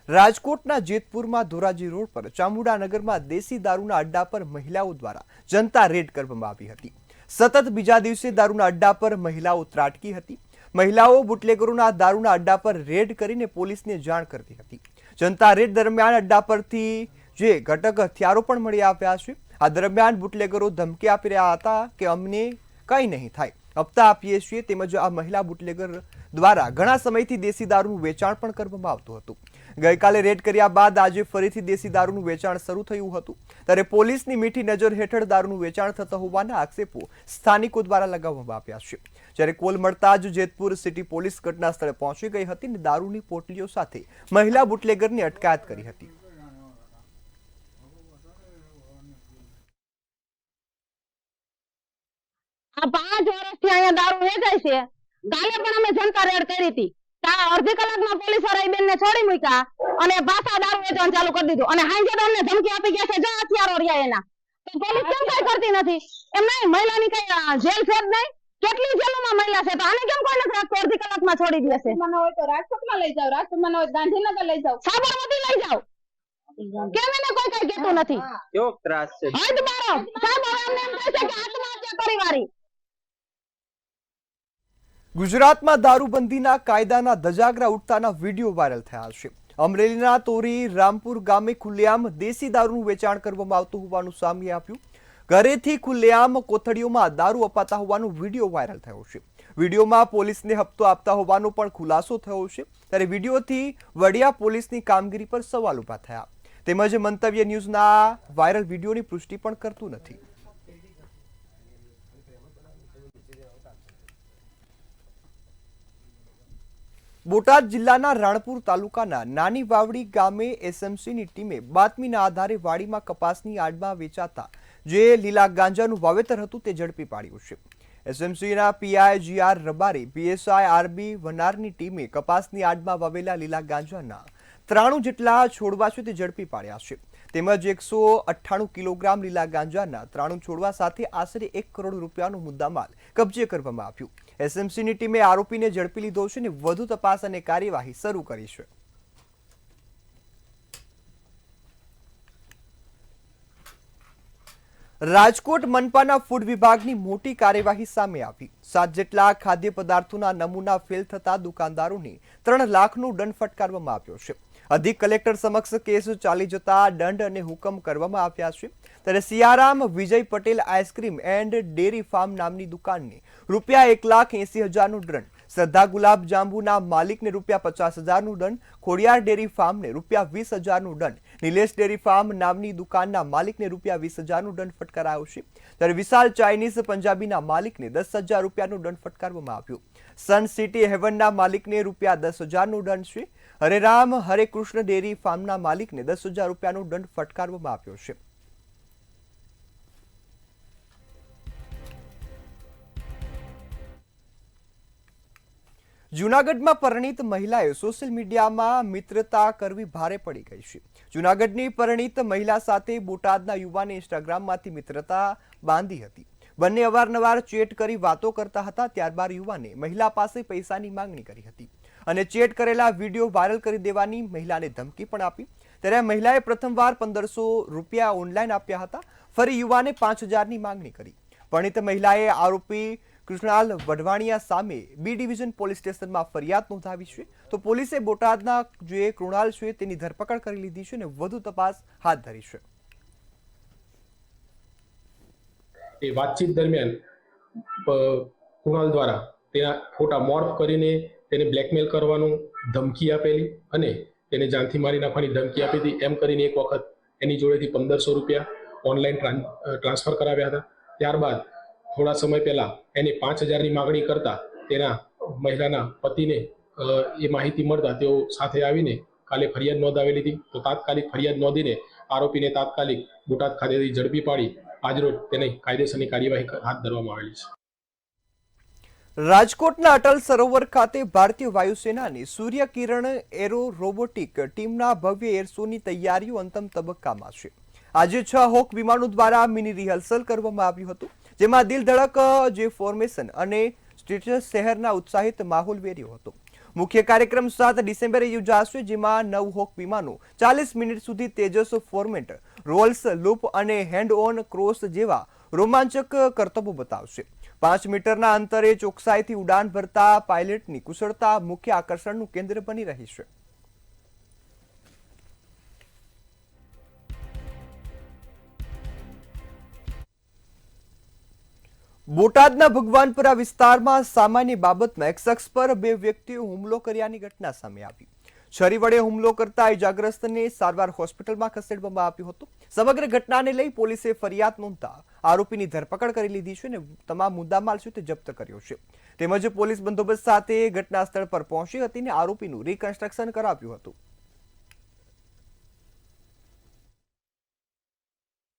રાજકોટના જેતપુરમાં ધોરાજી રોડ પર ચામુંડાનગરમાં દેશી દારૂના અડ્ડા પર મહિલાઓ દ્વારા જનતા રેડ કરવામાં આવી હતી। સતત બીજા દિવસે દારૂના અડ્ડા પર મહિલાઓ ત્રાટકી હતી। મહિલાઓ બુટલેગરોના દારૂના અડ્ડા પર રેડ કરીને પોલીસને જાણ કરતી હતી। જનતા રેડ દરમિયાન અડ્ડા પરથી જે ઘટક હથિયારો પણ મળી આવ્યા છે। આ દરમિયાન બુટલેગરો ધમકી આપી રહ્યા હતા કે અમને કંઈ નહીં થાય, હપ્તા આપીએ છીએ। તેમજ આ મહિલા બુટલેગર દ્વારા ઘણા સમયથી દેશી દારૂનું વેચાણ પણ કરવામાં આવતું હતું। ગઈકાલે રેડ કર્યા બાદ આજે ફરીથી દેશી દારૂનું વેચાણ શરૂ થયું હતું, ત્યારે પોલીસની મીઠી નજર હેઠળ દારૂનું વેચાણ થતા હોવાના આક્ષેપો સ્થાનિકો દ્વારા લગાવવામાં આવ્યા છે। જ્યારે કોલ મળતા જ જેતપુર સિટી પોલીસ ઘટના સ્થળે પહોંચી ગઈ હતી અને દારૂની પોટલીઓ સાથે મહિલા બુટલેગરની અટકાયત કરી હતી। આ 5 વર્ષથી અહીંયા દારૂ વેચાય છે। કાલે પણ અમે જનતા રેડ કરી હતી। અડધી કલાકમાં પોલીસ વાળા બેનને છોડી મૂક્યા અને પાછા દારૂ વેચવાનું ચાલુ કરી દીધું અને હાંજે અમને ધમકી આપી ગયા છે, જો હથિયારો રહ્યા એના। તો પોલીસ કેમ કઈ કરતી નથી? એમ નહીં, મહિલાની કઈ જેલ છે જ નહીં? કેટલી જેલોમાં મહિલા છે, તો આને કેમ કોઈ નથી રાખતો? અડધી કલાકમાં છોડી દે છે। મને હોય તો રાજકોટમાં લઈ જાવ, રાજકોટમાં હોય ગાંધીનગર લઈ જાવ, સાબરમતી લઈ જાવ, કેમ એને કોઈ કઈ કહેતું નથી? કેવો ત્રાસ છે? હદ મારો સાહેબ, અમને એમ કહે છે કે આત્મહત્યા કરી વાળી। ગુજરાતમાં દારૂબંધીના કાયદાના ધજાગરા ઉઠતાના વિડીયો વાયરલ થયા છે। અમરેલીના તોરી રામપુર ગામે ખુલ્લેઆમ દેશી દારૂનું વેચાણ કરવામાં આવતું હોવાનું સામે આવ્યું। ઘરેથી ખુલ્લેઆમ કોથળીઓમાં દારૂ અપાતા હોવાનો વિડીયો વાયરલ થયો છે। વિડીયોમાં પોલીસને હપ્તો આપતા હોવાનો પણ ખુલાસો થયો છે, ત્યારે વિડીયોથી વડિયા પોલીસની કામગીરી પર સવાલ ઉભા થયા। તેમજ મંતવ્ય ન્યૂઝના વાયરલ વિડીયોની પુષ્ટિ પણ કરતું નથી। બોટાદ જિલ્લાના રાણપુર તાલુકાના નાની વાવડી ગામે એસએમસીની ટીમે બાતમીના આધારે વાડીમાં કપાસની આડમાં વેચાતા જે લીલા ગાંજાનું વાવેતર હતું તે ઝડપી પાડ્યું છે। એસએમસીના PI GR Rabari, PSI RB વનારની ટીમે કપાસની આડમાં વાવેલા લીલા ગાંજાના 93 જેટલા છોડવા છે તે ઝડપી પાડ્યા છે। તેમજ 198 કિલોગ્રામ લીલા ગાંજાના 93 છોડવા સાથે આશરે 1 કરોડ રૂપિયાનો મુદ્દામાલ કબજે કરવામાં આવ્યું। એસએમસીની ટીમે આરોપીને ઝડપી લીધો છે અને વધુ તપાસ અને કાર્યવાહી શરૂ કરી છે। રાજકોટ મનપાના ફૂડ વિભાગની મોટી કાર્યવાહી સામે આવી। 7 જેટલા ખાદ્ય પદાર્થોના નમૂના ફેલ થતા દુકાનદારોને 3 લાખનો દંડ ફટકારવામાં આવ્યો છે। અધિક કલેક્ટર સમક્ષ કેસ ચાલી જતા દંડ અને હુકમ કરવામાં આવ્યા છે। ત્યારે Siyaram Vijay Patel ice cream and dairy farm નામની દુકાનને રૂપિયા 1,80,000નો દંડ, શ્રદ્ધા ગુલાબ જાંબુના માલિકને રૂપિયા 50,000નો દંડ, ખોડિયાર ડેરી ફાર્મને રૂપિયા 20,000નો દંડ, નિલેશ ડેરી ફાર્મ નામની દુકાનના માલિકને રૂપિયા 20,000નો દંડ ફટકારાયો છે। ત્યારે વિશાલ ચાઇનીઝ પંજાબીના માલિકને 10,000 રૂપિયાનો દંડ ફટકારવામાં આવ્યો। સન સિટી હેવનના માલિકને રૂપિયા 10,000નો દંડ છે। હરેરામ હરે કૃષ્ણ ડેરી ફાર્મના માલિકને 10,000 રૂપિયાનો દંડ ફટકારવામાં આવ્યો છે। જૂનાગઢમાં પરિણીત મહિલાએ સોશિયલ મીડિયામાં મિત્રતા કરવી ભારે પડી ગઈ છે। જૂનાગઢની પરિણીત મહિલા સાથે બોટાદના યુવાને ઇન્સ્ટાગ્રામમાંથી મિત્રતા બાંધી હતી। બંને અવારનવાર ચેટ કરી વાતો કરતા હતા। ત્યારબાદ યુવાને મહિલા પાસે પૈસાની માંગણી કરી હતી અને ચેટ કરેલા વિડીયો વાયરલ કરી દેવાની મહિલાને ધમકી પણ આપી। ત્યારે મહિલાએ પ્રથમવાર 1,500 રૂપિયા ઓનલાઈન આપ્યા હતા, ફરી યુવાને 5,000ની માંગણી કરી। પરિણીત મહિલાએ આરોપી કૃષ્ણાલ વઢવાણિયા સામે બી ડિવિઝન પોલીસ સ્ટેશનમાં ફરિયાદ નોંધાવી છે। તો પોલીસે બોટાદના જે કૃણાલ છે તેની ધરપકડ કરી લીધી છે અને વધુ તપાસ હાથ ધરી છે। એ વાતચીત દરમિયાન કૃણાલ દ્વારા તેના ફોટા મોર્ફ કરીને તેને બ્લેકમેલ કરવાનું ધમકી આપેલી અને તેને જાનથી મારી નાખવાની ધમકી આપી હતી। એમ કરીને એક વખત એની જોડેથી 1,500 રૂપિયા ઓનલાઈન ટ્રાન્સફર કરાવ્યા હતા। ત્યારબાદ થોડા સમય પહેલા એને 5,000ની માગણી કરતા તેના મહિલાના પતિને એ માહિતી મળતા તેઓ સાથે આવીને કાલે ફરિયાદ નોંધાવેલી હતી। તો તાત્કાલિક ફરિયાદ નોંધીને આરોપીને તાત્કાલિક બોટાદ ખાતેથી ઝડપી પાડી આજરોજ તેની કાયદેસરની કાર્યવાહી હાથ ધરવામાં આવેલી છે। રાજકોટના અટલ સરોવર ખાતે ભારતીય વાયુસેનાની સૂર્ય કિરણ એરો રોબોટિક ટીમના ભવ્ય એર શોની તૈયારીઓ અંતિમ તબક્કામાં છે। આજે 6 હોક વિમાનો દ્વારા મિની રિહર્સલ કરવામાં આવ્યું હતું, જેમાં દિલ ધડક જે ફોર્મેશન અને સ્ટેટસ શહેરના ઉત્સાહિત માહોલ વેર્યો હતો। મુખ્ય કાર્યક્રમ 7 ડિસેમ્બરે યોજાશે, જેમાં 9 હોક વિમાનો 40 મિનિટ સુધી તેજસ ફોર્મેટ, રોલ્સ, લૂપ અને હેન્ડ ઓન ક્રોસ જેવા રોમાંચક કરતબો બતાવશે. 5 મીટરના અંતરે ચોકસાઈથી ઉડાન ભરતા પાયલટની કુશળતા મુખ્ય આકર્ષણનું કેન્દ્ર બની રહી છે. બોટાદના ભગવાનપુરા વિસ્તારમાં સામાન્ય બાબતમાં એક શખ્સ પર 2 વ્યક્તિઓ હુમલો કર્યાની ઘટના સામે આવી. છરી વડે હુમલો કરતા ઇજાગ્રસ્તને સારવાર હોસ્પિટલમાં ખસેડવામાં આવ્યો હતો. સમગ્ર ઘટનાને લઈ પોલીસે ફરિયાદ નોંધતા આરોપીની ધરપકડ કરી લીધી છે અને તમામ મુદ્દામાલ છે તે જપ્ત કર્યો છે. તેમજ પોલીસ બંદોબસ્ત સાથે ઘટના સ્થળ પર પહોંચી હતી અને આરોપીનું રિકન્સ્ટ્રક્શન કરાવ્યું હતું.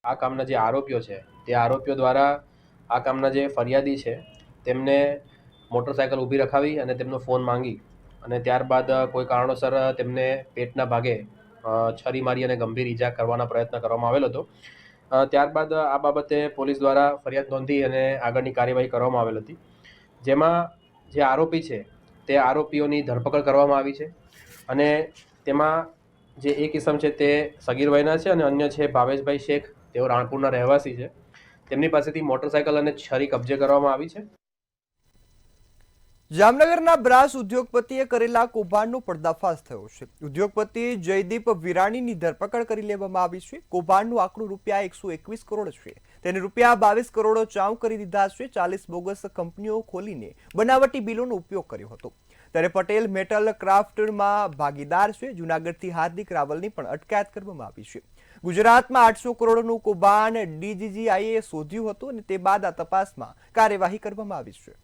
આ કામના જે આરોપીઓ છે તે આરોપીઓ દ્વારા આ કામના જે ફરિયાદી છે તેમને મોટરસાયકલ ઊભી રખાવી અને તેમનો ફોન માંગી અને ત્યારબાદ કોઈ કારણોસર તેમને પેટના ભાગે છરી મારી અને ગંભીર ઈજા કરવાના પ્રયત્ન કરવામાં આવેલો હતો. ત્યારબાદ આ બાબતે પોલીસ દ્વારા ફરિયાદ નોંધી અને આગળની કાર્યવાહી કરવામાં આવેલ હતી, જેમાં જે આરોપી છે તે આરોપીઓની ધરપકડ કરવામાં આવી છે અને તેમાં જે એક ઇસમ છે તે સગીર વયના છે અને અન્ય છે ભાવેશભાઈ શેખ, તેઓ રાણપુરના રહેવાસી છે. તેમની પાસેથી મોટરસાયકલ અને છરી કબજે કરવામાં આવી છે. જામનગરના બ્રાસ ઉદ્યોગપતિએ કરેલા કૌભાંડનો પર્દાફાશ થયો છે. ઉદ્યોગપતિ જયદીપ વિરાણીની ધરપકડ કરી લેવામાં આવી છે. કૌભાંડનું આંકડું રૂપિયા 121 કરોડ છે. તેને રૂપિયા 22 કરોડ ચાઉ કરી દીધા છે. 40 બોગસ કંપનીઓ ખોલીને બનાવટી બિલોનો ઉપયોગ કર્યો હતો. ત્યારે પટેલ મેટલ ક્રાફ્ટમાં ભાગીદાર છે. જૂનાગઢથી હાર્દિક રાવલની પણ અટકાયત કરવામાં આવી છે. ગુજરાતમાં 800 કરોડનું કૌભાંડ ડીજીજીઆઈએ શોધ્યું હતું અને તે બાદ આ તપાસમાં કાર્યવાહી કરવામાં આવી છે.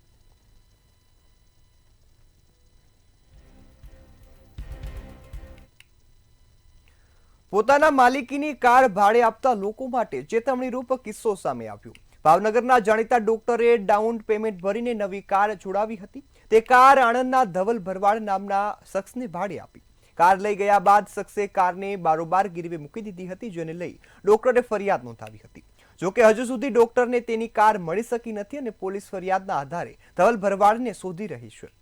પોતાના માલિકીની કાર ભાડે આપતા લોકો માટે ચેતવણીરૂપ કિસ્સો સામે આવ્યો. ભાવનગરના જાણીતા ડોક્ટરે ડાઉન પેમેન્ટ ભરીને નવી કાર છોડાવી હતી. તે કાર આણંદના ધવલ ભરવાડ નામના શખ્સને ભાડે આપી. કાર લઈ ગયા બાદ શખ્સે કારને બારોબાર ગીરવે મૂકી દીધી હતી, જેને લઈ ડોક્ટરે ફરિયાદ નોંધાવી હતી. જોકે હજુ સુધી ડોક્ટરને તેની કાર મળી શકી નથી અને પોલીસ ફરિયાદના આધારે ધવલ ભરવાડને શોધી રહી છે.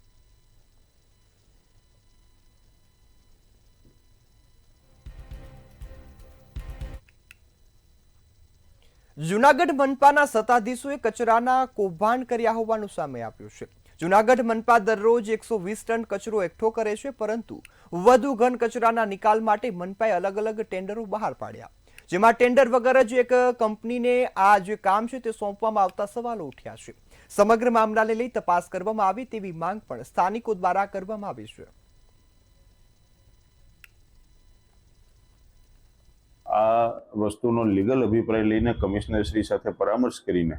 જૂનાગઢ મનપાના સત્તાધીશોએ કચરાના કૌભાંડ કર્યા હોવાનું સામે આવ્યું છે. જૂનાગઢ મનપા દરરોજ 120 ટન કચરો એકઠો કરે છે, પરંતુ વધુ ઘન કચરાના નિકાલ માટે મનપાએ અલગ અલગ ટેન્ડરો બહાર પાડ્યા, જેમાં ટેન્ડર વગર જ એક કંપનીને આ જે કામ છે તે સોંપવામાં આવતા સવાલો ઉઠ્યા છે. સમગ્ર મામલાને લઈ તપાસ કરવામાં આવી તેવી માંગ પણ સ્થાનિકો દ્વારા કરવામાં આવી છે. આ વસ્તુનો લીગલ અભિપ્રાય લઈને કમિશનર શ્રી સાથે પરામર્શ કરીને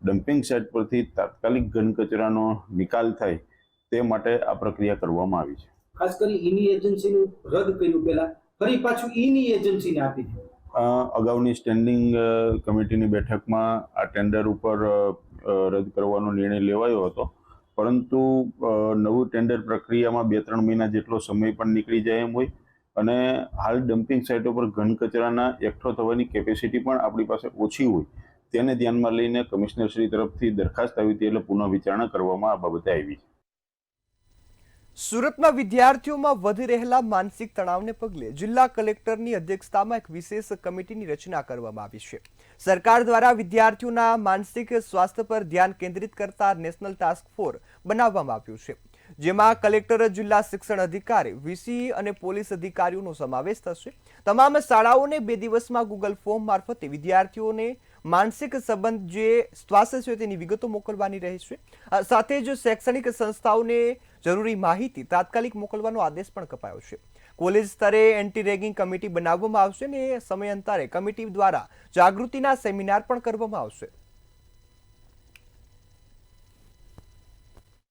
ડમ્પિંગ સાઇટ પરથી તાત્કાલિક ઘન કચરાનો નિકાલ થાય તે માટે આ પ્રક્રિયા કરવામાં આવી છે. ખાસ કરી ઈની એજન્સીનું રદ કર્યું, પહેલા ફરી પાછું ઈની એજન્સીને આપી દીધું. અગાઉની સ્ટેન્ડિંગ કમિટીની બેઠકમાં આ ટેન્ડર ઉપર રદ કરવાનો નિર્ણય લેવાયો હતો, પરંતુ નવું ટેન્ડર પ્રક્રિયામાં 2-3 મહિના જેટલો સમય પણ નીકળી જાય એમ હોય અને હાલ ડમ્પિંગ સાઇટો પર ઘન કચરાના એકઠો થવાની કેપેસિટી પણ આપણી પાસે ઓછી હોય, તેને ધ્યાનમાં લઈને કમિશનર શ્રી તરફથી દરખાસ્ત આવી હતી, એટલે પુનઃ વિચારણા કરવામાં આ બાબતે આવી છે. સુરતમાં વિદ્યાર્થીઓમાં વધી રહેલા માનસિક તણાવને પગલે જિલ્લા કલેક્ટરની અધ્યક્ષતામાં એક વિશેષ કમિટીની રચના કરવામાં આવી છે. સરકાર દ્વારા વિદ્યાર્થીઓના માનસિક સ્વાસ્થ્ય પર ધ્યાન કેન્દ્રિત કરતા નેશનલ ટાસ્ક ફોર્સ બનાવવામાં આવ્યું છે, જેમાં કલેક્ટર, જિલ્લા શિક્ષણ અધિકારી, વીસી અને પોલીસ અધિકારીઓનો સમાવેશ થશે. તમામ શાળાઓને 2 દિવસમાં ગૂગલ ફોર્મ મારફતે વિદ્યાર્થીઓને માનસિક સંબંધ જે સ્વાસ્થ્ય છે તેની વિગતો મોકલવાની રહેશે. સાથે જ શૈક્ષણિક સંસ્થાઓને જરૂરી માહિતી તાત્કાલિક મોકલવાનો આદેશ પણ કપાયો છે. કોલેજ સ્તરે એન્ટી રેગિંગ કમિટી બનાવવામાં આવશે અને સમયાંતરે કમિટી દ્વારા જાગૃતિના સેમિનાર પણ કરવામાં આવશે.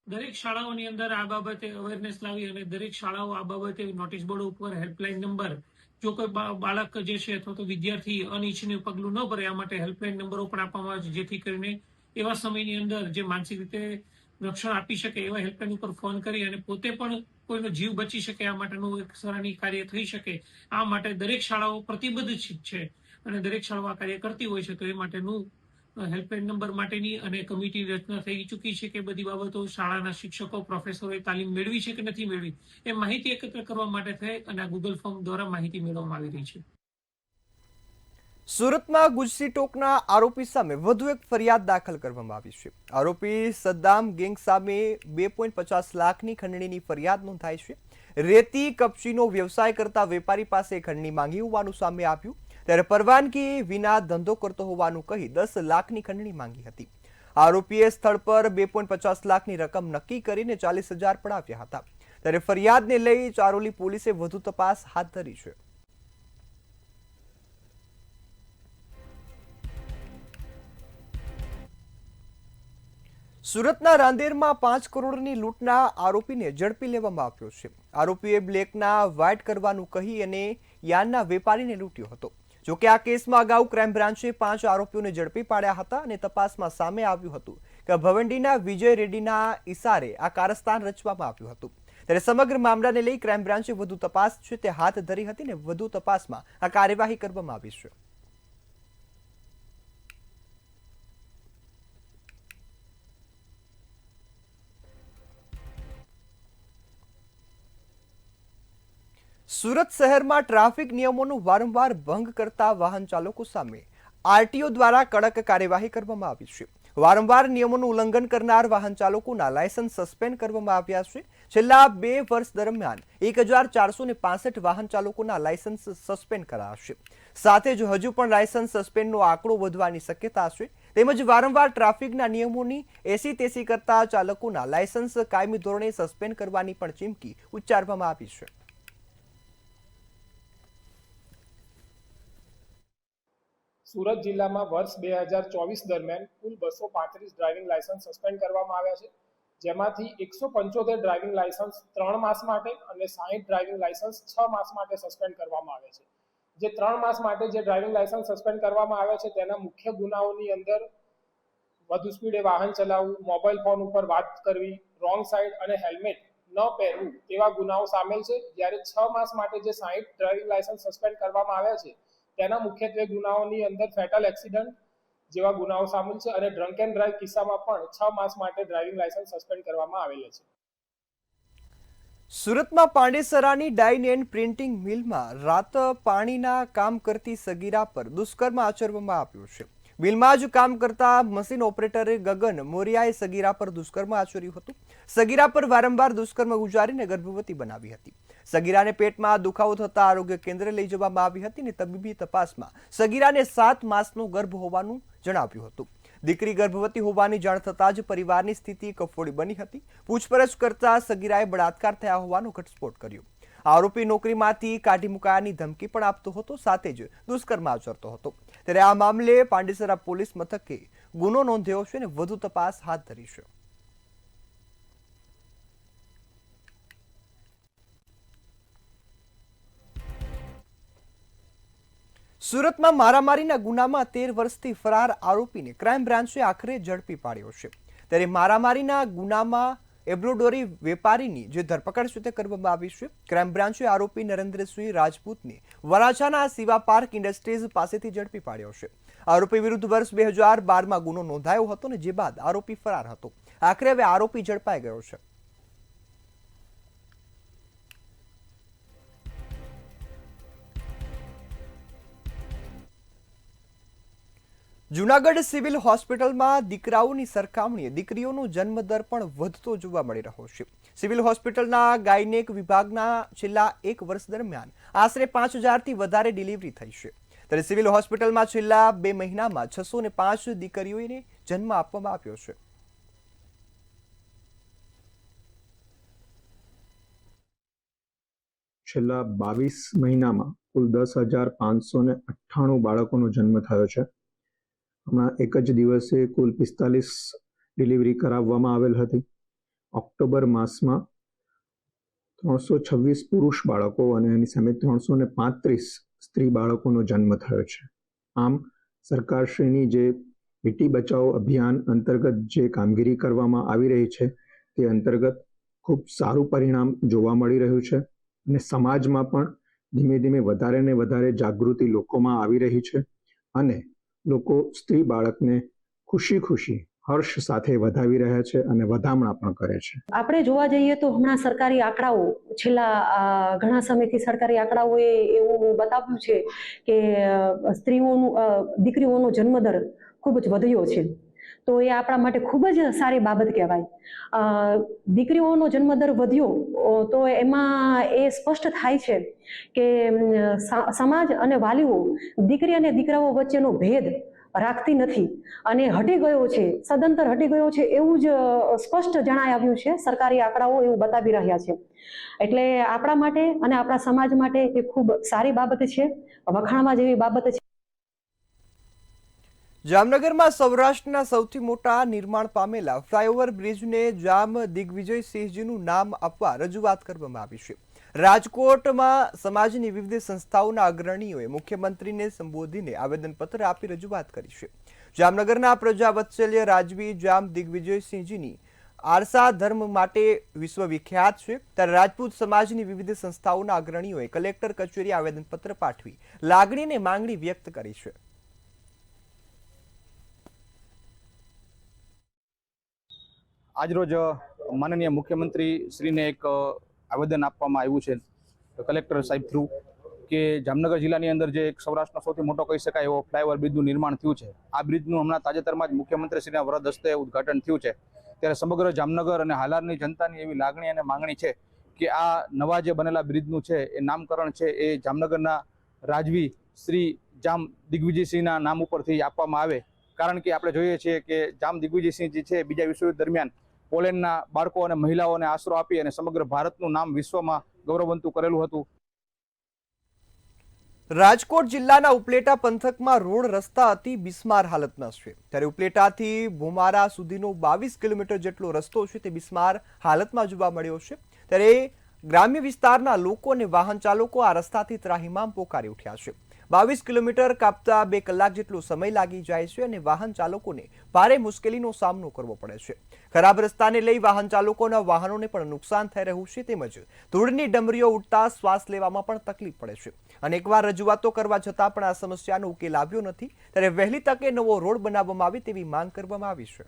દરેક શાળાઓની અંદર આ બાબતે અવેરનેસ લાવી અને દરેક શાળાઓ આ બાબતે નોટિસ બોર્ડ ઉપર હેલ્પલાઇન નંબર, જો કોઈ બાળક જે છે અથવા તો વિદ્યાર્થી અનિચ્છનીય પગલું ન ભરે, આ માટે હેલ્પલાઇન નંબરો પણ આપવામાં આવે છે, જેથી કરીને એવા સમયની અંદર જે માનસિક રીતે રક્ષણ આપી શકે એવા હેલ્પલાઇન ઉપર ફોન કરી અને પોતે પણ કોઈનો જીવ બચી શકે આ માટેનું એક સરાહનીય કાર્ય થઈ શકે. આ માટે દરેક શાળાઓ પ્રતિબદ્ધ છે અને દરેક શાળાઓ આ કાર્ય કરતી હોય છે, તો એ માટેનું હેલ્પલાઇન નંબર માટેની અને કમિટીની રચના થઈ ચૂકી છે કે બધી બાબતો શાળાના શિક્ષકો પ્રોફેસરોએ તાલીમ મેળવી છે કે નથી મેળવી એ માહિતી એકત્ર કરવા માટે થઈ અને આ ગૂગલ ફોર્મ દ્વારા માહિતી મેળવવામાં આવી રહી છે. સુરતમાં ગુજસી ટોકના આરોપી સામે વધુ એક ફરિયાદ દાખલ કરવામાં આવી છે. આરોપી સદ્દામ ગેંગ સામે 2.50 લાખની ખંડણીની ફરિયાદ નોંધાઈ છે. રેતી કપચીનો વ્યવસાય કરતા વેપારી પાસે ખંડણી માંગી હોવાનું સામે આવ્યું, ત્યારે પરવાનગી વિના ધંધો કરતો હોવાનું કહી 10 લાખની ખંડણી માંગી હતી. આરોપીએ સ્થળ પર 2.50 લાખની રકમ નક્કી કરીને 40,000 પડાવ્યા હતા, ત્યારે ફરિયાદને લઈ ચારોલી પોલીસે વધુ તપાસ હાથ ધરી છે. સુરતના રાંદેરમાં 5 કરોડની લૂંટના આરોપીને ઝડપી લેવામાં આવ્યો છે. આરોપીએ બ્લેકના વ્હાઇટ કરવાનું કહી અને યાનના વેપારીને લૂંટ્યો હતો. જોકે આ કેસમાં અગાઉ ક્રાઇમ બ્રાન્ચે 5 આરોપીઓને ઝડપી પાડ્યા હતા અને તપાસમાં સામે આવ્યું હતું કે ભવંડીના વિજય રેડ્ડીના ઇશારે આ કારસ્તાન રચવામાં આવ્યું હતું. ત્યારે સમગ્ર મામલાને લઈ ક્રાઇમ બ્રાન્ચે વધુ તપાસ છે તે હાથ ધરી હતી અને વધુ તપાસમાં આ કાર્યવાહી કરવામાં આવી છે. સુરત શહેરમાં ટ્રાફિક નિયમોનું વારંવાર ભંગ કરતા વાહન ચાલકો સામે આરટીઓ દ્વારા કડક કાર્યવાહી કરવામાં આવી છે. વારંવાર નિયમોનું ઉલ્લંઘન કરનાર વાહન ચાલકોના લાયસન્સ સસ્પેન્ડ કરવામાં આવ્યા છે. છેલ્લા 2 વર્ષ દરમિયાન 1465 વાહન ચાલકોના લાયસન્સ સસ્પેન્ડ કરાશે. સાથે જ હજુ પણ લાયસન્સ સસ્પેન્ડનો આંકડો વધવાની શક્યતા છે. તેમજ વારંવાર ટ્રાફિકના નિયમોની એસી તેસી કરતા ચાલકોના લાયસન્સ કાયમી ધોરણે સસ્પેન્ડ કરવાની પણ ચીમકી ઉચ્ચારવામાં આવી છે. સુરત જિલ્લામાં વર્ષ 2024 દરમિયાન કુલ 235 ડ્રાઇવિંગ લાયસન્સ સસ્પેન્ડ કરવામાં આવ્યા છે, જેમાંથી 175 ડ્રાઇવિંગ લાયસન્સ 3 માસ માટે અને 60 ડ્રાઇવિંગ લાયસન્સ 6 માસ માટે સસ્પેન્ડ કરવામાં આવ્યા છે. જે 3 માસ માટે જે ડ્રાઇવિંગ લાયસન્સ સસ્પેન્ડ કરવામાં આવ્યા છે તેના મુખ્ય ગુનાઓની અંદર વધુ સ્પીડે વાહન ચલાવવું, મોબાઈલ ફોન ઉપર વાત કરવી, રોંગ સાઈડ અને હેલ્મેટ ન પહેરવું તેવા ગુનાઓ સામેલ છે. જ્યારે 6 માસ માટે જે 60 ડ્રાઇવિંગ લાયસન્સ સસ્પેન્ડ કરવામાં આવ્યા છે તેના મુખ્યત્વે ગુનાઓની અંદર ફેટલ એક્સિડન્ટ જેવા ગુનાઓ સામેલ છે અને ડ્રંક એન્ડ ડ્રાઈવ કિસ્સામાં પણ 6 માસ માટે ડ્રાઇવિંગ લાયસન્સ સસ્પેન્ડ કરવામાં આવેલા છે. સુરતમાં પાંડેસરાની ડાઇન એન્ડ પ્રિન્ટિંગ મિલમાં રાત પાણીના કામ કરતી સગીરા પર દુષ્કર્મ આચરવામાં આવ્યું છે. મિલમાં જ કામ કરતા મશીન ઓપરેટરે ગગન મોરિયાએ સગીરા પર દુષ્કર્મ આચર્યું હતું. સગીરા પર વારંવાર દુષ્કર્મ ગુજારીને ગર્ભવતી બનાવી હતી. સગીરાને પેટમાં દુખાવો થતા આરોગ્ય કેન્દ્રે લઈ જવામાં આવી હતી અને તબીબી તપાસમાં સગીરાને 7 માસનો ગર્ભ હોવાનું જણાવ્યું હતું. દીકરી ગર્ભવતી હોવાની જાણ થતાં જ પરિવારની સ્થિતિ કફોડી બની હતી. પૂછપરછ કરતા સગીરાએ બળાત્કાર થયા હોવાનો ઘટસ્ફોટ કર્યો. આરોપી નોકરીમાંથી કાઢી મુકાયાની ધમકી પણ આપતો હતો, સાથે જ દુષ્કર્મ આચરતો હતો. ત્યારે આ મામલે પાંડેસરા પોલીસ મથકે ગુનો નોંધ્યો છે અને વધુ તપાસ હાથ ધરી છે. સુરતમાં મારામારીના ગુનામાં 13 વર્ષથી ફરાર આરોપીને ક્રાઇમ બ્રાન્ચે આખરે ઝડપી પાડ્યો છે. ત્યારે મારામારીના ગુનામાં એબ્રોડોરી વેપારીની જે ધરપકડ છે તે કરવામાં આવી છે. ક્રાઇમ બ્રાન્ચે આરોપી નરેન્દ્રસિંહ રાજપૂતને વરાછાના સિવા પાર્ક ઇન્ડસ્ટ્રીઝ પાસેથી ઝડપી પાડ્યો છે. આરોપી વિરુદ્ધ વર્ષ 2012માં ગુનો નોંધાયો હતો અને જે બાદ આરોપી ફરાર હતો. આખરે હવે આરોપી ઝડપાઈ ગયો છે. જૂનાગઢ સિવિલ હોસ્પિટલમાં દીકરાઓની સરખામણીએ દીકરીઓનો જન્મદર પણ વધતો જોવા મળી રહ્યો છે. સિવિલ હોસ્પિટલના ગાયનેક વિભાગના છેલ્લા 1 વર્ષ દરમિયાન આશરે 5000થી વધારે ડિલિવરી થઈ છે. ત્યારે સિવિલ હોસ્પિટલમાં છેલ્લા 2 મહિનામાં 605 દીકરીઓને જન્મ આપવામાં આવ્યો છે. છેલ્લા 22 મહિનામાં કુલ 10,598 બાળકોનો જન્મ થયો છે. હમણાં એક જ દિવસે કુલ 45 ડિલિવરી કરાવવામાં આવેલ હતી. ઓક્ટોબર માસમાં 326 પુરુષ બાળકો અને એની સામે 335 સ્ત્રી બાળકોનો જન્મ થયો છે. આમ સરકારશ્રીની જે બેટી બચાવો અભિયાન અંતર્ગત જે કામગીરી કરવામાં આવી રહી છે તે અંતર્ગત ખૂબ સારું પરિણામ જોવા મળી રહ્યું છે અને સમાજમાં પણ ધીમે ધીમે વધારે ને વધારે જાગૃતિ લોકોમાં આવી રહી છે અને લોકો સ્ત્રી બાળકને ખુશી હર્ષ સાથે વધાવી રહ્યા છે અને વધામણા પણ કરે છે. આપણે જોવા જઈએ તો હમણાં સરકારી આંકડાઓ છેલ્લા ઘણા સમયથી સરકારી આંકડાઓએ એવું બતાવ્યું છે કે દીકરીઓનો જન્મદર ખૂબ જ વધ્યો છે. તો એ આપણા માટે ખૂબ જ સારી બાબત કહેવાય. દીકરીઓનો જન્મદર વધ્યો તો એમાં એ સ્પષ્ટ થાય છે કે સમાજ અને વાલીઓ દીકરી અને દીકરાઓ વચ્ચેનો ભેદ રાખતી નથી અને હટી ગયો છે, સદંતર હટી ગયો છે એવું જ સ્પષ્ટ જણાઈ આવ્યું છે. સરકારી આંકડાઓ એવું બતાવી રહ્યા છે. એટલે આપણા માટે અને આપણા સમાજ માટે એ ખૂબ સારી બાબત છે, વખાણવા જેવી બાબત છે. જામનગરમાં સૌરાષ્ટ્રના સૌથી મોટા નિર્માણ પામેલા ફ્લાયઓવર બ્રિજને જામ દિગ્વિજયસિંહજીનું નામ આપવા રજૂઆત કરવામાં આવી છે. રાજકોટમાં સમાજની વિવિધ સંસ્થાઓના અગ્રણીઓએ મુખ્યમંત્રીને સંબોધીને આવેદનપત્ર આપી રજૂઆત કરી છે. જામનગરના પ્રજાવત્સલ્ય રાજવી જામ દિગ્વિજયસિંહજીની આરસા ધર્મ માટે વિશ્વવિખ્યાત છે, ત્યારે રાજપૂત સમાજની વિવિધ સંસ્થાઓના અગ્રણીઓએ કલેક્ટર કચેરી આવેદનપત્ર પાઠવી લાગણી અને માંગણી વ્યક્ત કરી છે. આજરોજ માનનીય મુખ્યમંત્રી શ્રીને એક આવેદન આપવામાં આવ્યું છે કલેક્ટર સાહેબ થ્રુ કે જામનગર જિલ્લાની અંદર જે એક સૌરાષ્ટ્રનો સૌથી મોટો કહી શકાય એવો ફ્લાયઓવર બ્રિજનું નિર્માણ થયું છે. આ બ્રિજનું હમણાં તાજેતરમાં જ મુખ્યમંત્રીશ્રીના વરદ હસ્તે ઉદ્ઘાટન થયું છે. ત્યારે સમગ્ર જામનગર અને હાલારની જનતાની એવી લાગણી અને માંગણી છે કે આ નવા જે બનેલા બ્રિજનું છે એ નામકરણ છે એ જામનગરના રાજવી શ્રી જામ દિગ્વિજયસિંહના નામ ઉપરથી આપવામાં આવે. કારણ કે આપણે જોઈએ છીએ કે જામ દિગ્વિજયસિંહ જે છે બીજા વિશ્વયુદ્ધ દરમિયાન પોલેન્ડના બાળકો અને મહિલાઓને આશરો આપી અને સમગ્ર ભારતનું નામ વિશ્વમાં ગૌરવવંતું કરેલું હતું. રાજકોટ જિલ્લાના ઉપલેટા પંથકમાં રોડ રસ્તા અતિ બિસ્માર હાલતમાં છે. ત્યારે ઉપલેટાથી ભુમારા સુધીનો 22 કિલોમીટર જેટલો રસ્તો છે તે બિસ્માર હાલતમાં જોવા મળ્યો છે. ત્યારે ગ્રામ્ય વિસ્તારના લોકો અને વાહન ચાલકો આ રસ્તાથી ત્રાહિમામ પોકારી ઉઠ્યા છે. 22 કિલોમીટર કાપતા 2 કલાક જેટલો સમય લાગી જાય છે અને વાહન ચાલકોને ભારે મુશ્કેલીનો સામનો કરવો પડે છે. ખરાબ રસ્તાને લઈ વાહન ચાલકોના વાહનોને પણ નુકસાન થઈ રહ્યું છે, તેમજ ધૂળની ડમરીઓ ઉડતા શ્વાસ લેવામાં પણ તકલીફ પડે છે. અનેકવાર રજૂઆતો કરવા છતાં પણ આ સમસ્યાનો ઉકેલ આવ્યો નથી. ત્યારે વહેલી તકે નવો રોડ બનાવવામાં આવે તેવી માંગ કરવામાં આવી છે.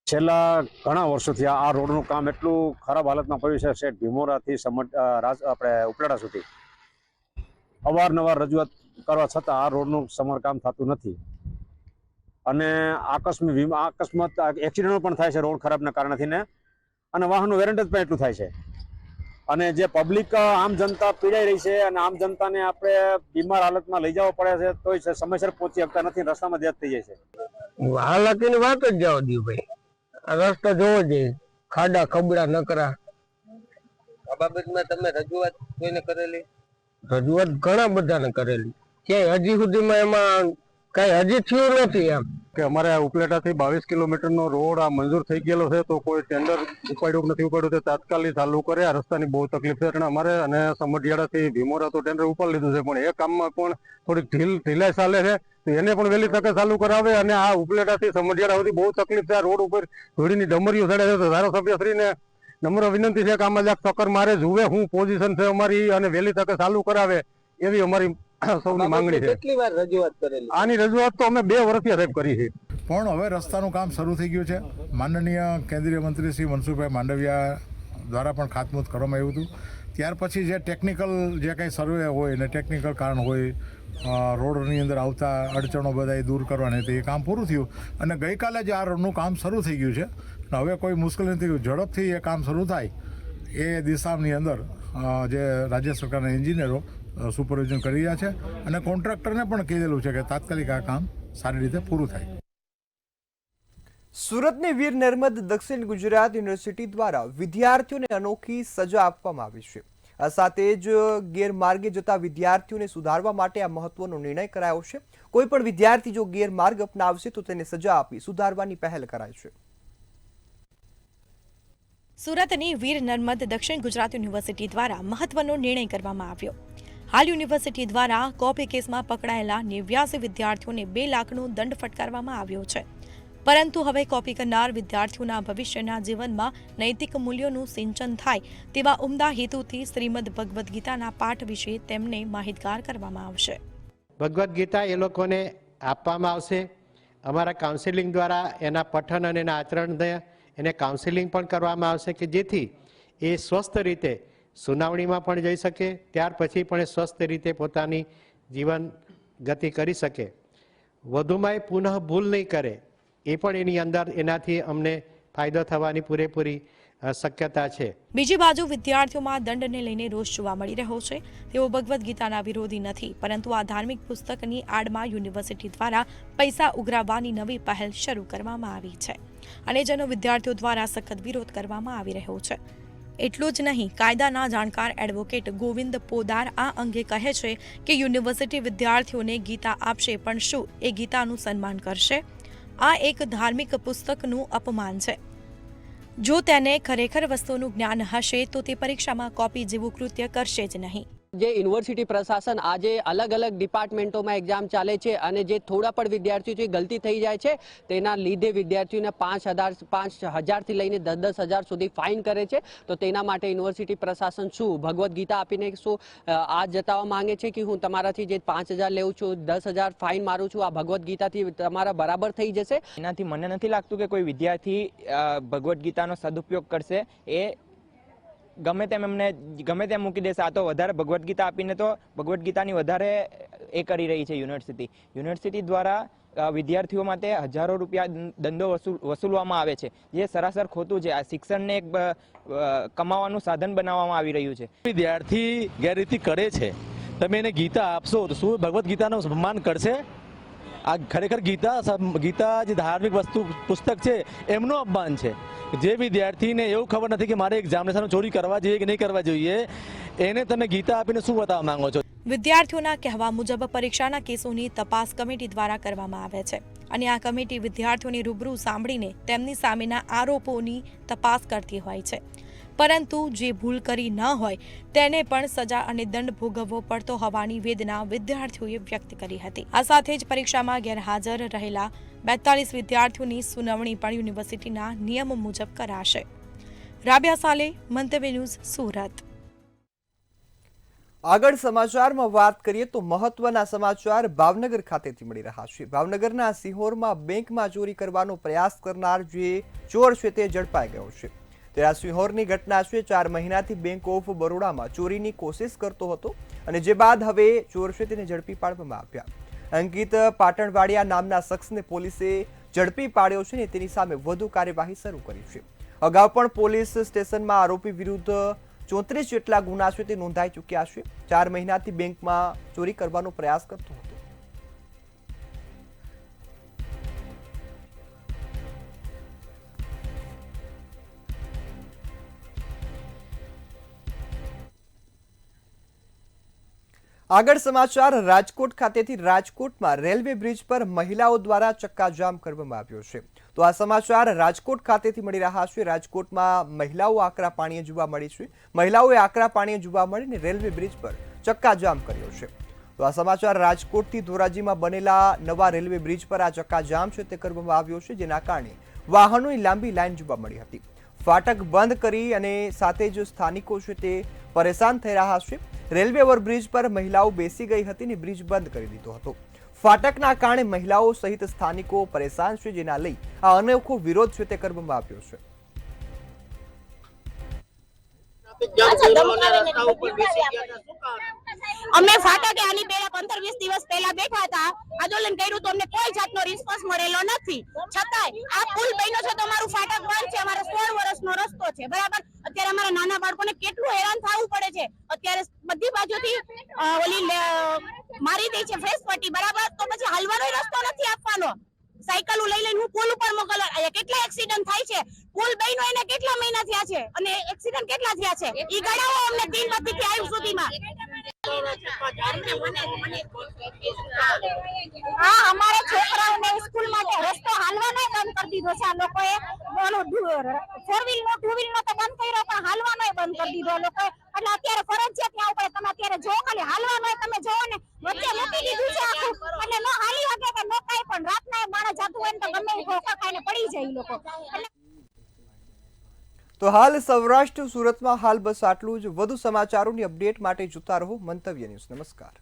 છેલ્લા ઘણા વર્ષોથી આ રોડનું કામ એટલું ખરાબ હાલતમાં પડ્યું છે ભીમોરાથી આપણે ઉપલેટા સુધી અવારનવાર રજૂઆત કરવા છતાં આ રોડનું સમારકામ થતું નથી અને અકસ્માત એક્સિડન્ટો પણ થાય છે રોડ ખરાબના કારણથી ને અને વાહનનું વેરંટેજ પણ એટલું થાય છે અને જે પબ્લિક આમ જનતા પીડાઈ રહી છે અને આમ જનતાને આપણે બીમાર હાલતમાં લઈ જવા પડે છે તોય સમયસર પહોંચી શકતા નથી, રસ્તામાં ડેથ થઈ જાય છે. હાલાકીની વાત જ જવા દઉં ભાઈ, રસ્તા જોવો જોઈએ, ખાડા ખબડા નકરા. આ બાબતમાં તમે રજૂઆત કોઈને કરેલી? રજૂઆત ઘણા બધાને કરેલી, ક્યાંય હજી સુધીમાં એમાં કઈ હજી થયું નથી. એમ કે અમારે ઉપલેટાથી 22 કિલોમીટરનો રોડ આ મંજૂર થઈ ગયેલો છે તો કોઈ ટેન્ડર ઉપાડ્યું નથી ઉપાડ્યું તે તાત્કાલિક ચાલુ કરે. આ રસ્તાની બહુ તકલીફ છે અમારે અને સમઢિયાળાથી ભીમોરા તો ટેન્ડર ઉપાડી લીધું છે પણ એ કામમાં પણ થોડીક ઢીલાઈ ચાલે છે તો એને પણ વહેલી તકે ચાલુ કરાવે. અને આ ઉપલેટાથી સમઢિયાળા સુધી બહુ તકલીફ છે. આ રોડ ઉપર ધૂળીની ડમરીઓ ચડે છે તો ધારાસભ્યશ્રીને નમ્ર વિનંતી છે કે આમાં જરાક ચક્કર મારે, જુએ શું પોઝિશન છે અમારી અને વહેલી તકે ચાલુ કરાવે એવી અમારી સૌની માંગણી છે. કેટલી વાર રજૂઆત કરેલી? આની રજૂઆત તો અમે 2 વર્ષથી સાહેબ કરી છે પણ હવે રસ્તાનું કામ શરૂ થઈ ગયું છે. માનનીય કેન્દ્રીય મંત્રી શ્રી મનસુખભાઈ માંડવિયા દ્વારા પણ ખાતમુહૂર્ત કરવામાં આવ્યું હતું. ત્યાર પછી જે ટેકનિકલ જે કંઈ સર્વે હોય ને ટેકનિકલ કારણ હોય, રોડની અંદર આવતા અડચણો બધા દૂર કરવાની તે કામ પૂરું થયું અને ગઈકાલે જ આ રોડનું કામ શરૂ થઈ ગયું છે. હવે કોઈ મુશ્કેલી નથી, ઝડપથી એ કામ શરૂ થાય એ દિશાની અંદર જે રાજ્ય સરકારના એન્જિનિયરો સુપરવિઝન કરી રહ્યા છે અને કોન્ટ્રાક્ટરને પણ કીધેલું છે કે તાત્કાલિક આ કામ સારી રીતે પૂરું થાય. સુરતની વીર નર્મદ દક્ષિણ ગુજરાત યુનિવર્સિટી દ્વારા વિદ્યાર્થીઓને અનોખી સજા આપવામાં આવી છે. આ સાથે જ ગેરમાર્ગે જતા વિદ્યાર્થીઓને સુધારવા માટે આ મહત્વનો નિર્ણય કરાયો છે. કોઈ પણ વિદ્યાર્થી જો ગેરમાર્ગ અપનાવશે તો તેને સજા આપી સુધારવાની પહેલ કરાય છે. સુરતની વીર નર્મદ દક્ષિણ ગુજરાત યુનિવર્સિટી દ્વારા મહત્વનો નિર્ણય કરવામાં આવ્યો. હાલ યુનિવર્સિટી દ્વારા કોપી કેસમાં પકડાયેલા 89 વિદ્યાર્થીઓને 2 લાખનો દંડ ફટકારવામાં આવ્યો છે. પરંતુ હવે કોપી કરનાર વિદ્યાર્થીઓના ભવિષ્યના જીવનમાં નૈતિક મૂલ્યોનું સિંચન થાય તેવા ઉમદા હેતુથી શ્રીમદ ભગવદ્ ગીતાના પાઠ વિશે તેમને માહિતગાર કરવામાં આવશે. ભગવદ્ ગીતા એ લોકોને આપવામાં આવશે. અમારા કાઉન્સિલિંગ દ્વારા એના પઠન અને એના આચરણને એને કાઉન્સિલિંગ પણ કરવામાં આવશે કે જેથી એ સ્વસ્થ રીતે સુનાવણીમાં પણ જઈ શકે, ત્યાર પછી પણ એ સ્વસ્થ રીતે પોતાની જીવન ગતિ કરી શકે. વધુમાં એ પુનઃ ભૂલ નહીં કરે એ પણ એની અંદર એનાથી અમને ફાયદો થવાની પૂરેપૂરી શક્યતા છે. બીજી બાજુ વિદ્યાર્થીઓમાં દંડને લઈને રોષ જોવા મળી રહ્યો છે. તેઓ ભગવદ્ ગીતાના વિરોધી નથી, પરંતુ આ ધાર્મિક પુસ્તકની આડમાં યુનિવર્સિટી દ્વારા પૈસા ઉઘરાવવાની નવી પહેલ શરૂ કરવામાં આવી છે અને જેનો વિદ્યાર્થીઓ દ્વારા સખત વિરોધ કરવામાં આવી રહ્યો છે. એટલું જ નહીં, કાયદાના જાણકાર એડવોકેટ ગોવિંદ પોદાર આ અંગે કહે છે કે યુનિવર્સિટી વિદ્યાર્થીઓને ગીતા આપશે, પણ શું એ ગીતાનું સન્માન કરશે? આ એક ધાર્મિક પુસ્તકનું અપમાન છે. જો તેને ખરેખર વસ્તુનું જ્ઞાન હશે તો તે પરીક્ષામાં કોપી જેવું કૃત્ય કરશે જ નહીં. જે યુનિવર્સિટી પ્રશાસન આજે અલગ અલગ ડિપાર્ટમેન્ટોમાં એક્ઝામ ચાલે છે અને જે થોડા પણ વિદ્યાર્થીઓથી ગલતી થઈ જાય છે તેના લીધે વિદ્યાર્થીઓને 5,000થી લઈને 10,000 સુધી ફાઇન કરે છે. તો તેના માટે યુનિવર્સિટી પ્રશાસન શું ભગવદ્ ગીતા આપીને શું આ જતાવવા માંગે છે કે હું તમારાથી જે 5,000 લેવું છું, 10,000 ફાઇન મારું છું, આ ભગવદ્ ગીતાથી તમારા બરાબર થઈ જશે? એનાથી મને નથી લાગતું કે કોઈ વિદ્યાર્થી ભગવદ્ ગીતાનો સદુપયોગ કરશે. એ ગમે તેમ એમને ગમે તેમ મૂકી દેશે. આ તો વધારે ભગવદ્ ગીતા આપીને તો ભગવદ્ ગીતાની વધારે એ કરી રહી છે યુનિવર્સિટી દ્વારા વિદ્યાર્થીઓ માટે હજારો રૂપિયા દંડો વસૂલવામાં આવે છે, જે સરાસર ખોટું છે. આ શિક્ષણને એક કમાવાનું સાધન બનાવવામાં આવી રહ્યું છે. વિદ્યાર્થી ગેરરીતિ કરે છે, તમે એને ગીતા આપશો તો શું ભગવદ્ ગીતાનું સન્માન કરશે? આ ખરેખર ગીતા જે ધાર્મિક પુસ્તક છે એમનું અપમાન છે. જે વિદ્યાર્થીને એવું ખબર નથી કે મારે એક્ઝામિનેશન ચોરી કરવા જોઈએ કે નહીં કરવા જોઈએ, એને તમે ગીતા આપીને શું બતાવવા માંગો છો? વિદ્યાર્થીઓના કહેવા મુજબ પરીક્ષાના કેસોની તપાસ કમિટી દ્વારા કરવામાં આવે છે અને આ કમિટી વિદ્યાર્થીઓની રૂબરૂ સાંભળીને તેમની સામેના આરોપોની તપાસ કરતી હોય છે. પરંતુ જે ભૂલ કરી ન હોય તેને પણ સજા અને દંડ ભોગવવો પડતો હોવાની વેદના વિદ્યાર્થીઓએ વ્યક્ત કરી હતી. આ સાથે જ પરીક્ષામાં ગેરહાજર રહેલા 42 વિદ્યાર્થીઓની સુનાવણી પણ યુનિવર્સિટીના નિયમ મુજબ કરાશે. રાબિયા સાલે, મંતવ્ય ન્યૂઝ, સુરત. આગળ સમાચારમાં વાત કરીએ તો મહત્વના સમાચાર ભાવનગર ખાતેથી મળી રહ્યા છે. ભાવનગરના સિહોરમાં બેંકમાં ચોરી કરવાનો પ્રયાસ કરનાર જે ચોર છે તે ઝડપાઈ ગયો છે. ત્યારે સિહોરની ઘટના છે. 4 મહિનાથી બેંક ઓફ બરોડામાં ચોરીની કોશિશ કરતો હતો અને જે બાદ હવે ચોર છે તેને ઝડપી પાડવામાં આવ્યા. અંકિત પાટણવાડિયા નામના શખ્સને પોલીસે ઝડપી પાડ્યો છે અને તેની સામે વધુ કાર્યવાહી શરૂ કરી છે. અગાઉ પણ પોલીસ સ્ટેશનમાં આરોપી વિરુદ્ધ 34 જેટલા ગુના છે તે નોંધાઈ ચૂક્યા છે. 4 મહિનાથી બેંકમાં ચોરી કરવાનો પ્રયાસ કરતો હતો. આગળ સમાચાર રાજકોટ ખાતેથી. રાજકોટમાં રેલવે બ્રિજ પર મહિલાઓ દ્વારા ચક્કાજામ કરવામાં આવ્યો છે. તો આ સમાચાર રાજકોટ ખાતેથી મળી રહ્યા છે. રાજકોટમાં મહિલાઓ આકરા પાણીએ જોવા મળી છે. મહિલાઓએ આકરા પાણીએ જોવા મળીને રેલવે બ્રિજ પર ચક્કાજામ કર્યો છે. તો આ સમાચાર રાજકોટથી ધોરાજીમાં બનેલા નવા રેલવે બ્રિજ પર આ ચક્કાજામ છે તે કરવામાં આવ્યો છે, જેના કારણે વાહનોની લાંબી લાઈન જોવા મળી હતી. ફાટક બંધ કરી અને સાથે જ સ્થાનિકો છે તે પરેશાન થઈ રહ્યા છે. રેલવે ઓવરબ્રિજ પર મહિલાઓ બેસી ગઈ હતી અને બ્રિજ બંધ કરી દીધો હતો. ફાટકના કારણે મહિલાઓ સહિત સ્થાનિકો પરેશાન છે, જેના લઈ આ અનોખો વિરોધ છે તે કરવામાં આવ્યો છે. અમે ફાટકે આની પહેલા 15-20 દિવસ પહેલા બેઠા હતા, આંદોલન કર્યું તો અમને કોઈ જાતનો રિસ્પોન્સ મળેલો નથી. છતાંય આ પુલ બન્યો છે તો અમારું ફાટક બંધ છે. અમારો 16 વર્ષનો રસ્તો છે, બરાબર. અત્યારે અમારા નાના બાળકોને કેટલું હેરાન થવું પડે છે. અત્યારે બધી બાજુથી ઓલી મારી દે છે ફેસ પટ્ટી, બરાબર. તો પછી હાલવાનો રસ્તો નથી આપવાનો. સાયકલ લઈ લઈને હું પુલ ઉપર મોકલવા. અહીંયા કેટલા એક્સિડન્ટ થાય છે. પુલ બન્યો એને કેટલા મહિના થયા છે અને એક્સિડન્ટ કેટલા થયા છે ઈ ગણાવો અમને 3 થી આવ્યું સુધીમાં. હા, અમારા છોકરાઓને સ્કૂલ માટે રસ્તો હાલવાનો બંધ કરી દીધો છે આ લોકોએ. 4 વ્હીલ નો 2 વ્હીલ નો તો બંધ કર્યો, પણ હાલવાનો બંધ કરી દીધો લોકોએ. એટલે અત્યારે ફરજિયાત ત્યાં ઉપર તમે અત્યારે જો ખાલી હાલવાનો તમે જોવો ને વચ્ચે મૂકી દીધું છે આખું. એટલે નો હાલી શકે કે નો કાઈ પણ રાતના માણસ જાતું હોય ને તો ગમે ખોખા ખાઈને પડી જાય લોકો. તો હાલ સૌરાષ્ટ્ર સુરતમાં હાલ બસ આટલું જ. વધુ સમાચારોની અપડેટ માટે જોતા રહો મંતવ્ય ન્યૂઝ. નમસ્કાર.